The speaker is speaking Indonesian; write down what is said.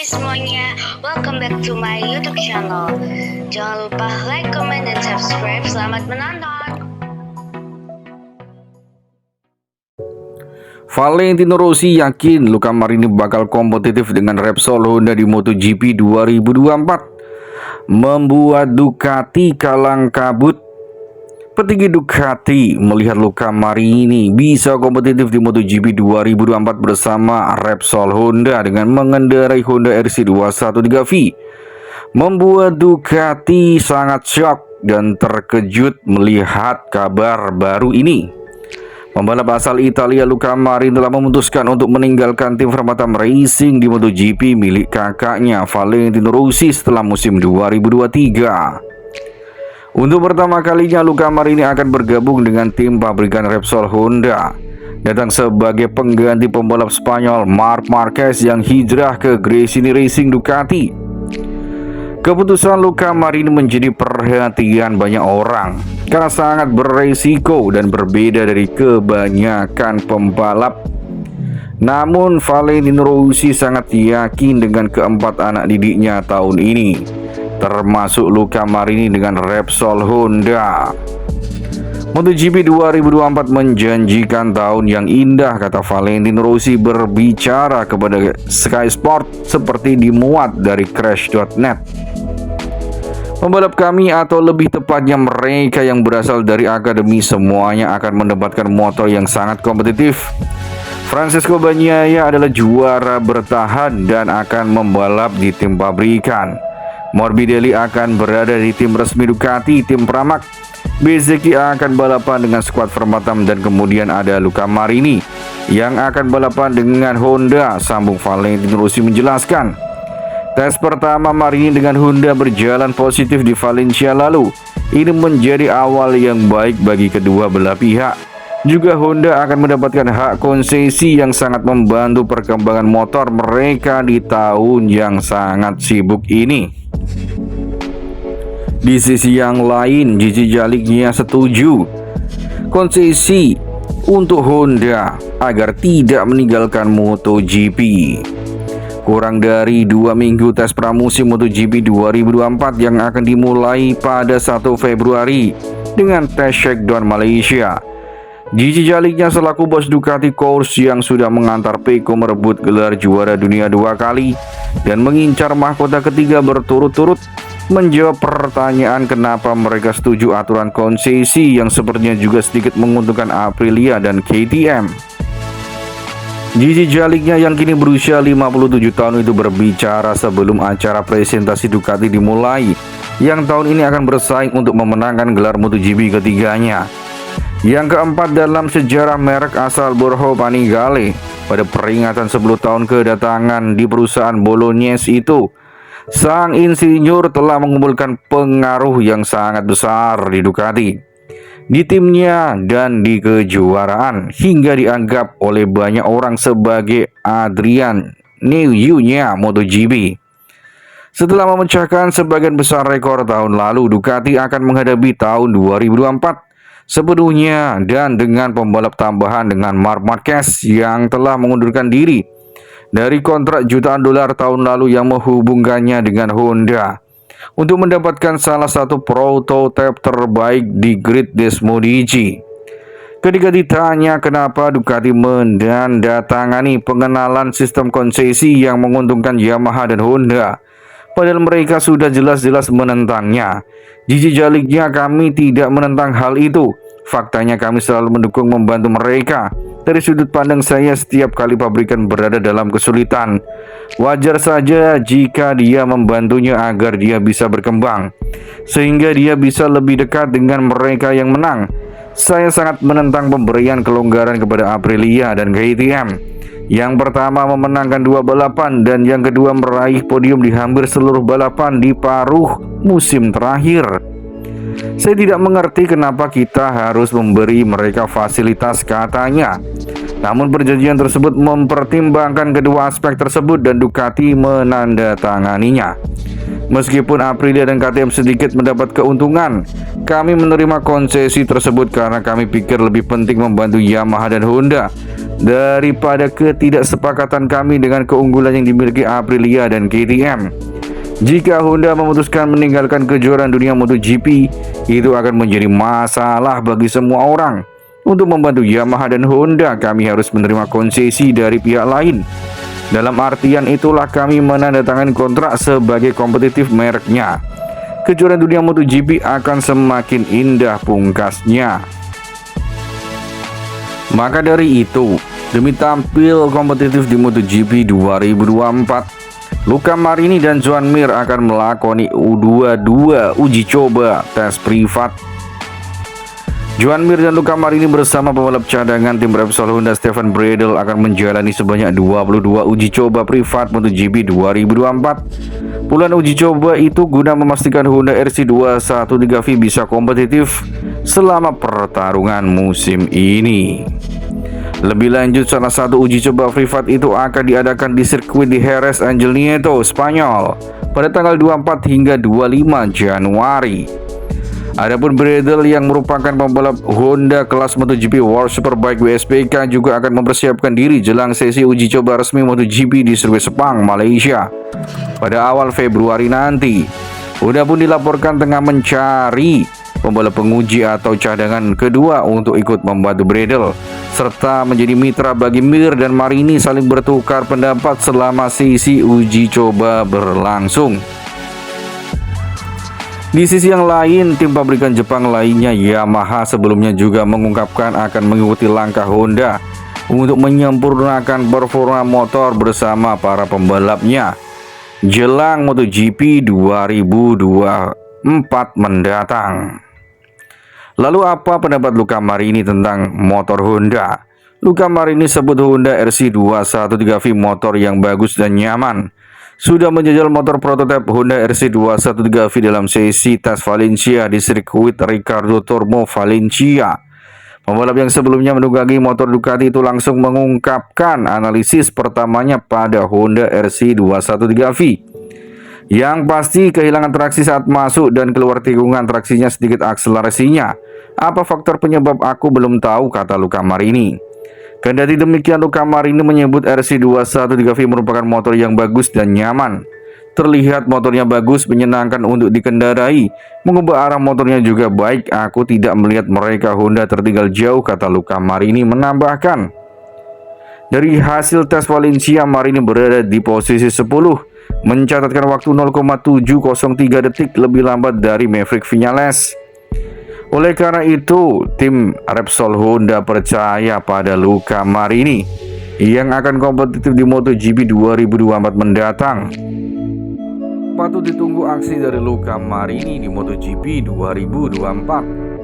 semuanya, welcome back to my YouTube channel. Jangan lupa like, comment, dan subscribe. Selamat menonton. Valentino Rossi yakin Luca Marini bakal kompetitif dengan Repsol Honda di MotoGP 2024, membuat Ducati kalang kabut. Petinggi Ducati melihat Luca Marini bisa kompetitif di MotoGP 2024 bersama Repsol Honda dengan mengendarai Honda RC213V, membuat Ducati sangat shock dan terkejut melihat kabar baru ini. Pembalap asal Italia Luca Marini telah memutuskan untuk meninggalkan tim Vermatam Racing di MotoGP milik kakaknya Valentino Rossi setelah musim 2023. Untuk pertama kalinya Luca Marini akan bergabung dengan tim pabrikan Repsol Honda, datang sebagai pengganti pembalap Spanyol Marc Marquez yang hijrah ke Gresini Racing Ducati. Keputusan Luca Marini menjadi perhatian banyak orang karena sangat beresiko dan berbeda dari kebanyakan pembalap. Namun Valentino Rossi sangat yakin dengan keempat anak didiknya tahun ini, termasuk Luca Marini dengan Repsol Honda. MotoGP 2024 menjanjikan tahun yang indah, kata Valentino Rossi berbicara kepada Sky Sport seperti dimuat dari Crash.net. Pembalap kami, atau lebih tepatnya mereka yang berasal dari akademi, semuanya akan mendapatkan motor yang sangat kompetitif. Francesco Bagnaia adalah juara bertahan dan akan membalap di tim pabrikan. Morbidelli akan berada di tim resmi Ducati, tim Pramac. Bezzecchi akan balapan dengan skuad Vermatam, dan kemudian ada Luca Marini yang akan balapan dengan Honda, sambung Valentino Rossi menjelaskan. Tes pertama Marini dengan Honda berjalan positif di Valencia lalu. Ini menjadi awal yang baik bagi kedua belah pihak. Juga Honda akan mendapatkan hak konsesi yang sangat membantu perkembangan motor mereka di tahun yang sangat sibuk ini. Di sisi yang lain, Gigi Zallignya setuju konsesi untuk Honda agar tidak meninggalkan MotoGP. Kurang dari 2 minggu tes pramusim MotoGP 2024 yang akan dimulai pada 1 Februari dengan tes shakedown Malaysia. Gigi Zallignya selaku bos Ducati Course yang sudah mengantar Pecco merebut gelar juara dunia 2 kali dan mengincar mahkota ketiga berturut-turut, menjawab pertanyaan kenapa mereka setuju aturan konsesi yang sepertinya juga sedikit menguntungkan Aprilia dan KTM. Gigi Zallignya yang kini berusia 57 tahun itu berbicara sebelum acara presentasi Ducati dimulai, yang tahun ini akan bersaing untuk memenangkan gelar MotoGP ketiganya, yang keempat dalam sejarah merek asal Borgo Panigale. Pada peringatan 10 tahun kedatangan di perusahaan Bolognese itu, sang insinyur telah mengumpulkan pengaruh yang sangat besar di Ducati, di timnya dan di kejuaraan, hingga dianggap oleh banyak orang sebagai Adrian Newey-nya MotoGP. Setelah memecahkan sebagian besar rekor tahun lalu, Ducati akan menghadapi tahun 2024 sepenuhnya dan dengan pembalap tambahan dengan Marc Marquez yang telah mengundurkan diri dari kontrak jutaan dolar tahun lalu yang menghubungkannya dengan Honda untuk mendapatkan salah satu prototipe terbaik di grid Desmodici. Ketika ditanya kenapa Ducati menandatangani pengenalan sistem konsesi yang menguntungkan Yamaha dan Honda, padahal mereka sudah jelas-jelas menentangnya, Gigi Zallignya, kami tidak menentang hal itu. Faktanya kami selalu mendukung membantu mereka. Dari sudut pandang saya, setiap kali pabrikan berada dalam kesulitan, wajar saja jika dia membantunya agar dia bisa berkembang, sehingga dia bisa lebih dekat dengan mereka yang menang. Saya sangat menentang pemberian kelonggaran kepada Aprilia dan KTM. Yang pertama memenangkan 2 balapan dan yang kedua meraih podium di hampir seluruh balapan di paruh musim terakhir. Saya tidak mengerti kenapa kita harus memberi mereka fasilitas, katanya. Namun perjanjian tersebut mempertimbangkan kedua aspek tersebut dan Ducati menandatanganinya. Meskipun Aprilia dan KTM sedikit mendapat keuntungan, kami menerima konsesi tersebut karena kami pikir lebih penting membantu Yamaha dan Honda daripada ketidaksepakatan kami dengan keunggulan yang dimiliki Aprilia dan KTM. Jika Honda memutuskan meninggalkan kejuaraan dunia MotoGP, itu akan menjadi masalah bagi semua orang. Untuk membantu Yamaha dan Honda, kami harus menerima konsesi dari pihak lain. Dalam artian itulah kami menandatangani kontrak sebagai kompetitif mereknya. Kejuaraan dunia MotoGP akan semakin indah, pungkasnya. Maka dari itu, demi tampil kompetitif di MotoGP 2024, Luca Marini dan Joan Mir akan melakoni U22 uji coba tes privat. Joan Mir dan Luca Marini bersama pembalap cadangan tim Repsol Honda Stefan Bradl akan menjalani sebanyak 22 uji coba privat MotoGP 2024. Puluhan uji coba itu guna memastikan Honda RC213V bisa kompetitif selama pertarungan musim ini. Lebih lanjut, salah satu uji coba privat itu akan diadakan di sirkuit di Jerez Angel Nieto, Spanyol pada tanggal 24 hingga 25 Januari. Adapun Bradl yang merupakan pembalap Honda kelas MotoGP World Superbike WSBK juga akan mempersiapkan diri jelang sesi uji coba resmi MotoGP di sirkuit Sepang, Malaysia pada awal Februari nanti. Honda pun dilaporkan tengah mencari pembalap penguji atau cadangan kedua untuk ikut membantu Bradl, serta menjadi mitra bagi Mir dan Marini saling bertukar pendapat selama sesi uji coba berlangsung. Di sisi yang lain, tim pabrikan Jepang lainnya Yamaha sebelumnya juga mengungkapkan akan mengikuti langkah Honda untuk menyempurnakan performa motor bersama para pembalapnya jelang MotoGP 2024 mendatang. Lalu apa pendapat Luca Marini tentang motor Honda? Luca Marini sebut Honda RC213V motor yang bagus dan nyaman. Sudah menjajal motor prototipe Honda RC213V dalam sesi tes Valencia di sirkuit Ricardo Tormo, Valencia. Pembalap yang sebelumnya menunggangi motor Ducati itu langsung mengungkapkan analisis pertamanya pada Honda RC213V. Yang pasti kehilangan traksi saat masuk dan keluar tikungan, traksinya sedikit akselerasinya. Apa faktor penyebab aku belum tahu, kata Luca Marini. Kendati demikian, Luca Marini menyebut RC213V merupakan motor yang bagus dan nyaman. Terlihat motornya bagus, menyenangkan untuk dikendarai. Mengubah arah motornya juga baik. Aku tidak melihat mereka Honda tertinggal jauh, kata Luca Marini menambahkan. Dari hasil tes Valencia, Marini berada di posisi 10, mencatatkan waktu 0,703 detik lebih lambat dari Maverick Viñales. Oleh karena itu, tim Repsol Honda percaya pada Luca Marini yang akan kompetitif di MotoGP 2024 mendatang. Patut ditunggu aksi dari Luca Marini di MotoGP 2024.